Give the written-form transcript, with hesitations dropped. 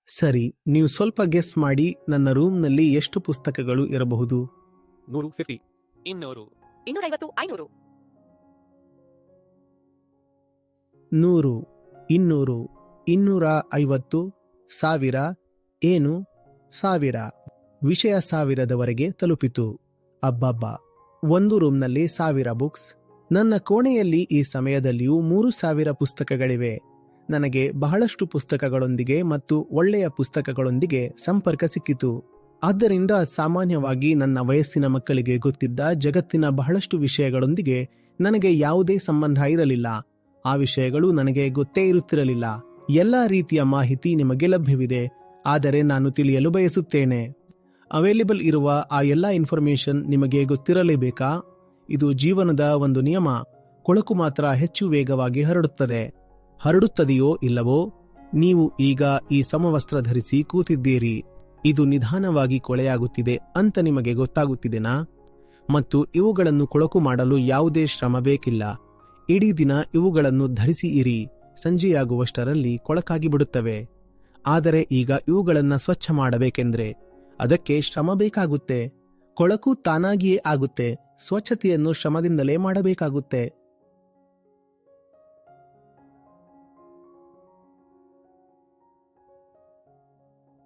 ಸರಿ, ನೀವು ಸ್ವಲ್ಪ ಗೆಸ್ ಮಾಡಿ ನನ್ನ ರೂಮ್ನಲ್ಲಿ ಎಷ್ಟು ಪುಸ್ತಕಗಳು ಇರಬಹುದು? 150, 200, 250, 500, 100, 200, 250, 1000, ಏನು 1000. ವಿಷಯ 1000ದವರೆಗೆ ತಲುಪಿತು. ಅಬ್ಬಬ್ಬಾ, ಒಂದು ರೂಮ್ನಲ್ಲಿ 1000 ಬುಕ್ಸ್. ನನ್ನ ಕೋಣೆಯಲ್ಲಿ ಈ ಸಮಯದಲ್ಲಿಯೂ 3000 ಪುಸ್ತಕಗಳಿವೆ. ನನಗೆ ಬಹಳಷ್ಟು ಪುಸ್ತಕಗಳೊಂದಿಗೆ ಮತ್ತು ಒಳ್ಳೆಯ ಪುಸ್ತಕಗಳೊಂದಿಗೆ ಸಂಪರ್ಕ ಸಿಕ್ಕಿತು. ಆದ್ದರಿಂದ ಸಾಮಾನ್ಯವಾಗಿ ನನ್ನ ವಯಸ್ಸಿನ ಮಕ್ಕಳಿಗೆ ಗೊತ್ತಿದ್ದ ಜಗತ್ತಿನ ಬಹಳಷ್ಟು ವಿಷಯಗಳೊಂದಿಗೆ ನನಗೆ ಯಾವುದೇ ಸಂಬಂಧ ಇರಲಿಲ್ಲ. ಆ ವಿಷಯಗಳು ನನಗೆ ಗೊತ್ತೇ ಇರುತ್ತಿರಲಿಲ್ಲ. ಎಲ್ಲಾ ರೀತಿಯ ಮಾಹಿತಿ ನಿಮಗೆ ಲಭ್ಯವಿದೆ, ಆದರೆ ನಾನು ತಿಳಿಯಲು ಬಯಸುತ್ತೇನೆ. ಅವೈಲೇಬಲ್ ಇರುವ ಆ ಎಲ್ಲ ಇನ್ಫಾರ್ಮೇಶನ್ ನಿಮಗೆ ಗೊತ್ತಿರಲೇಬೇಕಾ? ಇದು ಜೀವನದ ಒಂದು ನಿಯಮ. ಕೊಳಕು ಮಾತ್ರ ಹೆಚ್ಚು ವೇಗವಾಗಿ ಹರಡುತ್ತದೆಯೋ ಇಲ್ಲವೋ? ನೀವು ಈಗ ಈ ಸಮವಸ್ತ್ರ ಧರಿಸಿ ಕೂತಿದ್ದೀರಿ. ಇದು ನಿಧಾನವಾಗಿ ಕೊಳೆಯಾಗುತ್ತಿದೆ ಅಂತ ನಿಮಗೆ ಗೊತ್ತಾಗುತ್ತಿದೆನಾ? ಮತ್ತು ಇವುಗಳನ್ನು ಕೊಳಕು ಮಾಡಲು ಯಾವುದೇ ಶ್ರಮ ಬೇಕಿಲ್ಲ. ಇಡೀ ದಿನ ಇವುಗಳನ್ನು ಧರಿಸಿ ಇರಿ, ಸಂಜೆಯಾಗುವಷ್ಟರಲ್ಲಿ ಕೊಳಕಾಗಿ ಬಿಡುತ್ತವೆ. ಆದರೆ ಈಗ ಇವುಗಳನ್ನು ಸ್ವಚ್ಛ ಮಾಡಬೇಕೆಂದ್ರೆ ಅದಕ್ಕೆ ಶ್ರಮ ಬೇಕಾಗುತ್ತೆ. ಕೊಳಕು ತಾನಾಗಿಯೇ ಆಗುತ್ತೆ. ಸ್ವಚ್ಛತೆಯನ್ನು ಶ್ರಮದಿಂದಲೇ ಮಾಡಬೇಕಾಗುತ್ತೆ.